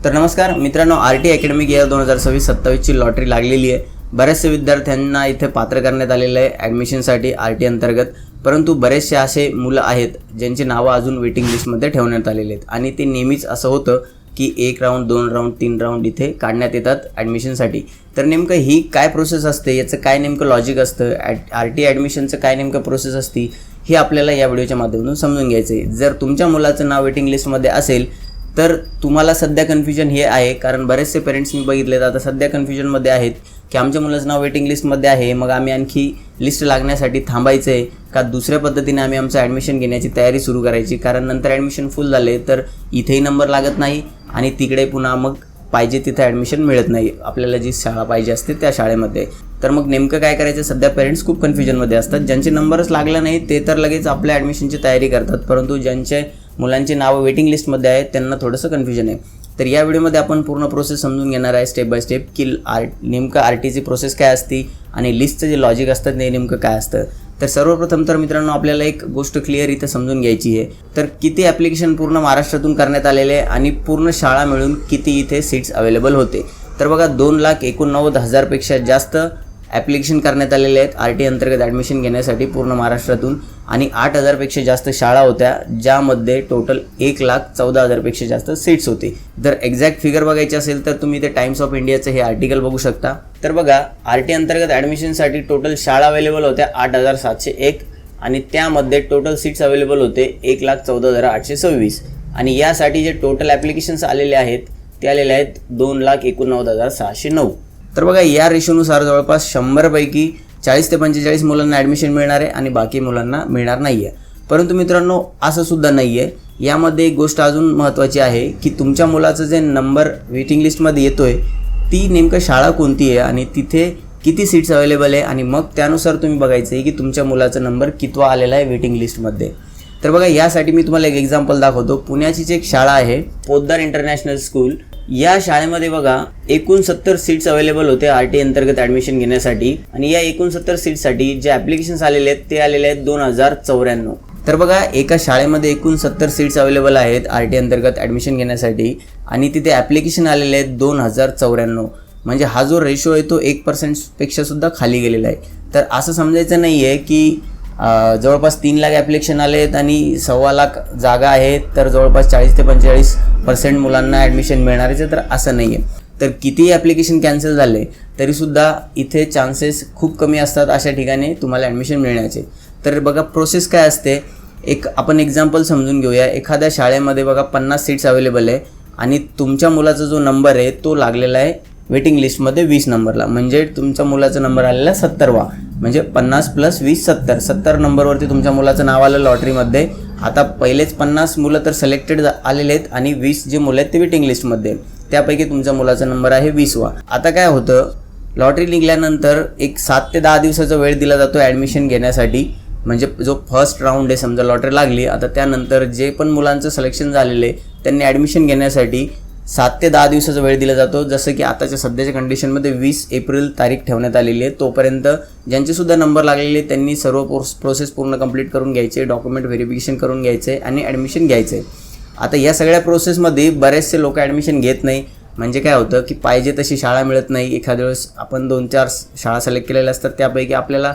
तर नमस्कार मित्रांनो, RT अकॅडमिक इयर 2026-27ची लॉटरी लागलेली आहे. बरेचसे विद्यार्थ्यांना इथे पात्र करण्यात आलेलं आहे ॲडमिशनसाठी RT अंतर्गत. परंतु बरेचसे असे मुलं आहेत ज्यांची नावं अजून वेटिंग लिस्टमध्ये ठेवण्यात आलेले आहेत आणि ते नेहमीच असं होतं की 1 राऊंड 2 राऊंड 3 राऊंड इथे काढण्यात येतात ॲडमिशनसाठी. तर नेमकं ही काय प्रोसेस असते, याचं काय नेमकं लॉजिक असतं, RT ॲडमिशनचं काय नेमकं प्रोसेस असते, हे आपल्याला या व्हिडिओच्या माध्यमातून समजून घ्यायचं आहे. जर तुमच्या मुलाचं नाव वेटिंग लिस्टमध्ये असेल तर तुम्हाला सध्या कन्फ्युजन हे आहे, कारण बरेचसे पेरेंट्स मी बघितलेत आता सध्या कन्फ्युजनमध्ये आहेत की आमच्या मुलाचं नाव वेटिंग लिस्टमध्ये आहे, मग आम्ही आणखी लिस्ट लागण्यासाठी थांबायचं आहे का दुसऱ्या पद्धतीने आम्ही आमचं ॲडमिशन घेण्याची तयारी सुरू करायची. कारण नंतर ॲडमिशन फुल झाले तर इथेही नंबर लागत नाही आणि तिकडे पुन्हा मग पाहिजे तिथे ॲडमिशन मिळत नाही आपल्याला जी शाळा पाहिजे असते त्या शाळेमध्ये. तर मग नेमकं काय करायचं, सध्या पेरेंट्स खूप कन्फ्युजनमध्ये असतात. ज्यांचे नंबरच लागला नाही ते तर लगेच आपल्या ॲडमिशनची तयारी करतात, परंतु ज्यांचे मुलांची नावं वेटिंग लिस्टमध्ये आहेत त्यांना थोडंसं कन्फ्युजन आहे. तर या व्हिडिओमध्ये आपण पूर्ण प्रोसेस समजून घेणार आहे स्टेप बाय स्टेप की नेमकं RTची प्रोसेस काय असते आणि लिस्टचं जे लॉजिक असतं ते नेमकं काय असतं. तर सर्वप्रथम तर मित्रांनो आपल्याला एक गोष्ट क्लिअर इथं समजून घ्यायची आहे. तर किती ॲप्लिकेशन पूर्ण महाराष्ट्रातून करण्यात आलेले आहे आणि पूर्ण शाळा मिळून किती इथे सीट्स अवेलेबल होते. तर बघा 2,89,000पेक्षा जास्त ॲप्लिकेशन करण्यात आलेले आहेत RT अंतर्गत ॲडमिशन घेण्यासाठी पूर्ण महाराष्ट्रातून आणि 8,000पेक्षा जास्त शाळा होत्या ज्यामध्ये टोटल 1,14,000पेक्षा जास्त सीट्स होते. जर एक्झॅक्ट फिगर बघायची असेल तर तुम्ही ते टाइम्स ऑफ इंडियाचं हे आर्टिकल बघू शकता. तर बघा RT अंतर्गत ॲडमिशनसाठी टोटल शाळा अवेलेबल होत्या 8,701 आणि त्यामध्ये टोटल सीट्स अवेलेबल होते 1,14,826 आणि यासाठी जे टोटल ॲप्लिकेशन्स आलेले आहेत ते आलेले आहेत 2,89,609. तर बघा या रेशोनुसार जवळपास 100पैकी 40 ते 45 मुलांना ॲडमिशन मिळणार आहे आणि बाकी मुलांना मिळणार नाही आहे. परंतु मित्रांनो असं सुद्धा नाही आहे, यामध्ये एक गोष्ट अजून महत्त्वाची आहे की तुमच्या मुलाचं जे नंबर वेटिंग लिस्टमध्ये येतो आहे ती नेमकं शाळा कोणती आहे आणि तिथे किती सीट्स अवेलेबल आहे आणि मग त्यानुसार तुम्ही बघायचं आहे की तुमच्या मुलाचा नंबर कितवा आलेला आहे वेटिंग लिस्टमध्ये. तर बघा यासाठी मी तुम्हाला एक एक्झाम्पल दाखवतो. पुण्याचीच एक शाळा आहे पोद्दार इंटरनॅशनल स्कूल. या शाळेमध्ये बघा 69 सीट्स अवेलेबल होते RT अंतर्गत ॲडमिशन घेण्यासाठी आणि या 69 सीट्ससाठी जे ॲप्लिकेशन्स आलेले आहेत ते आलेले आहेत 2,094. तर बघा एका शाळेमध्ये 69 सीट्स अवेलेबल आहेत RT अंतर्गत ॲडमिशन घेण्यासाठी आणि तिथे ॲप्लिकेशन आलेले आहेत 2,094. म्हणजे हा जो रेशो आहे तो 1%पेक्षा सुद्धा खाली गेलेला आहे. तर असं समजायचं नाही आहे की जवळपास 3 लाख ॲप्लिकेशन आले आहेत आणि 1.25 लाख जागा आहेत तर जवळपास 40 ते 45% मुलांना ॲडमिशन मिळणारच आहे, तर असं नाही आहे. तर कितीही ॲप्लिकेशन कॅन्सल झाले तरीसुद्धा इथे चान्सेस खूप कमी असतात अशा ठिकाणी तुम्हाला ॲडमिशन मिळण्याचे. तर बघा प्रोसेस काय असते, एक आपण एक्झाम्पल समजून घेऊया. एखाद्या शाळेमध्ये बघा 50 सीट्स अवेलेबल आहे आणि तुमच्या मुलाचा जो नंबर आहे तो लागलेला आहे वेटिंग लिस्टमध्ये 20 नंबरला, म्हणजे तुमच्या मुलाचा नंबर आलेला 70वा, म्हणजे 50 + 20 70 नंबरवरती तुमच्या मुलाचं नाव आलं लॉटरीमध्ये. आता पहिलेच 50 मुलं तर सिलेक्टेड आलेले आहेत आणि 20 जे मुलं आहेत ते वेटिंग लिस्टमध्ये, त्यापैकी तुमच्या मुलाचा नंबर आहे 20वा. आता काय होतं, लॉटरी निघाल्यानंतर एक 7 ते 10 दिवसाचा वेळ दिला जातो ॲडमिशन घेण्यासाठी. म्हणजे जो फर्स्ट राऊंड आहे समजा लॉटरी लागली, आता त्यानंतर जे पण मुलांचं सिलेक्शन झालेलं आहे त्यांनी ॲडमिशन घेण्यासाठी 7 ते 10 दिवसाचा वेळ दिला जातो. जसं की आताच्या सध्याच्या कंडिशनमध्ये 20 एप्रिल तारीख ठेवण्यात आलेली आहे. तोपर्यंत ज्यांचेसुद्धा नंबर लागलेले त्यांनी सर्व प्रोसेस पूर्ण कंप्लीट करून घ्यायचे, डॉक्युमेंट व्हेरिफिकेशन करून घ्यायचे आणि ॲडमिशन घ्यायचं आहे. आता या सगळ्या प्रोसेसमध्ये बरेचसे लोक ॲडमिशन घेत नाही. म्हणजे काय होतं की पाहिजे तशी शाळा मिळत नाही. एखाद्या वेळेस आपण 2-4 शाळा सिलेक्ट केलेल्या असतात त्यापैकी आपल्याला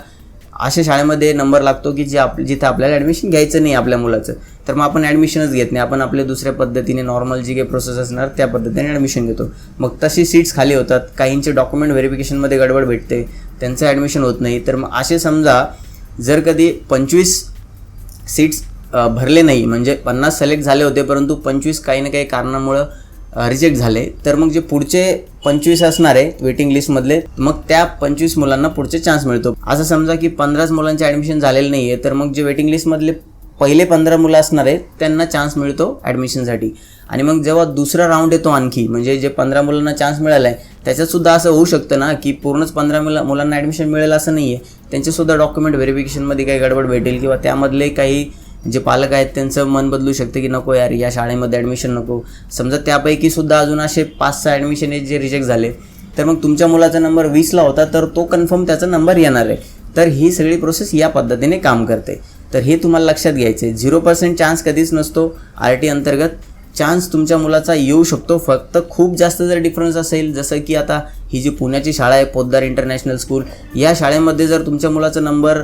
अशा शाळेमध्ये नंबर लागतो की जिथे आपल्याला ॲडमिशन घ्यायचं नाही आपल्या मुलाचं, तर मग आपण ॲडमिशनच घेत नाही. आपण आपल्या दुसऱ्या पद्धतीने नॉर्मल जी काही प्रोसेस असणार त्या पद्धतीने ॲडमिशन घेतो. मग तशी सीट्स खाली होतात, काहींचे डॉक्युमेंट व्हेरिफिकेशनमध्ये गडबड भेटते, त्यांचं ॲडमिशन होत नाही. तर मग असे समजा जर कधी 25 सीट्स भरले नाही, म्हणजे 50 सिलेक्ट झाले होते परंतु 25 काही ना काही कारणामुळं रिजेक्ट झाले, तर मग जे पुढचे 25 असणार आहे वेटिंग लिस्टमधले, मग त्या 25 मुलांना पुढचे चान्स मिळतो. असं समजा की 15 मुलांचे ॲडमिशन झालेलं नाही आहे, तर मग जे वेटिंग लिस्टमधले पहिले 15 मुलं असणार आहेत त्यांना चान्स मिळतो ॲडमिशनसाठी. आणि मग जेव्हा दुसरा राऊंड येतो आणखी, म्हणजे जे 15 मुलांना चान्स मिळाला आहे त्याच्यातसुद्धा असं होऊ शकतं ना की पूर्णच 15 मुलांना ॲडमिशन मिळेल असं नाही आहे. त्यांचेसुद्धा डॉक्युमेंट व्हेरिफिकेशनमध्ये काही गडबड भेटेल किंवा त्यामधले काही जे पालक आहेत त्यांचं मन बदलू शकते की नको यार या शाळेमध्ये ॲडमिशन नको. समजा त्यापैकी सुद्धा अजून असे 5-6 ॲडमिशन आहेत जे रिजेक्ट झाले, तर मग तुमच्या मुलाचा नंबर 20ला होता तर तो कन्फर्म त्याचा नंबर येणार आहे. तर ही सगळी प्रोसेस या पद्धतीने काम करते. तर हे तुम्हाला लक्षात घ्यायचं आहे. 0% चान्स कधीच नसतो RT अंतर्गत चान्स तुमच्या मुलाचा येऊ शकतो. फक्त खूप जास्त जर डिफरन्स असेल, जसं की आता ही जी पुण्याची शाळा आहे पोद्दार इंटरनॅशनल स्कूल, या शाळेमध्ये जर तुमच्या मुलाचा नंबर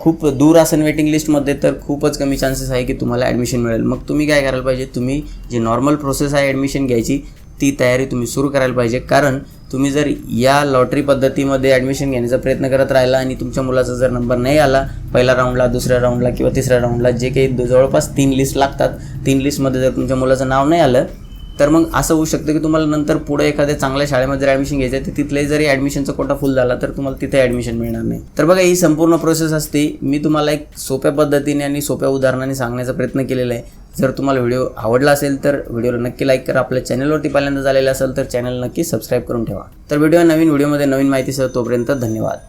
खूप दूर असेल वेटिंग लिस्टमध्ये, तर खूपच कमी चान्सेस आहे की तुम्हाला ॲडमिशन मिळेल. मग तुम्ही काय करायला पाहिजे, तुम्ही जी नॉर्मल प्रोसेस आहे ॲडमिशन घ्यायची ती तयारी तुम्ही सुरू करायला पाहिजे. कारण तुम्ही जर या लॉटरी पद्धतीमध्ये ॲडमिशन घेण्याचा प्रयत्न करत राहिला आणि तुमच्या मुलाचा जर नंबर नाही आला पहिल्या राऊंडला, दुसऱ्या राऊंडला किंवा तिसऱ्या राऊंडला, जे काही जवळपास 3 लिस्ट लागतात, 3 लिस्टमध्ये जर तुमच्या मुलाचं नाव नाही आलं, तर मग असं होऊ शकतं की तुम्हाला नंतर पुढे एखाद्या चांगल्या शाळेमध्ये जर ॲडमिशन घ्यायचं आहे तर तिथले जरी ॲडमिशनचा कोटा फुल झाला तर तुम्हाला तिथे ॲडमिशन मिळणार नाही. तर बघा, ही संपूर्ण प्रोसेस असते. मी तुम्हाला एक सोप्या पद्धतीने आणि सोप्या उदाहरणाने सांगण्याचा प्रयत्न केलेला आहे. जर तुम्हाला व्हिडिओ आवडला असेल तर व्हिडिओला नक्की लाईक करा. आपल्या चॅनलवरती पहिल्यांदा झालेलं असेल तर चॅनल नक्की सबस्क्राईब करून ठेवा. तर भेटूया नवीन व्हिडिओमध्ये नवीन माहितीसह. तोपर्यंत धन्यवाद.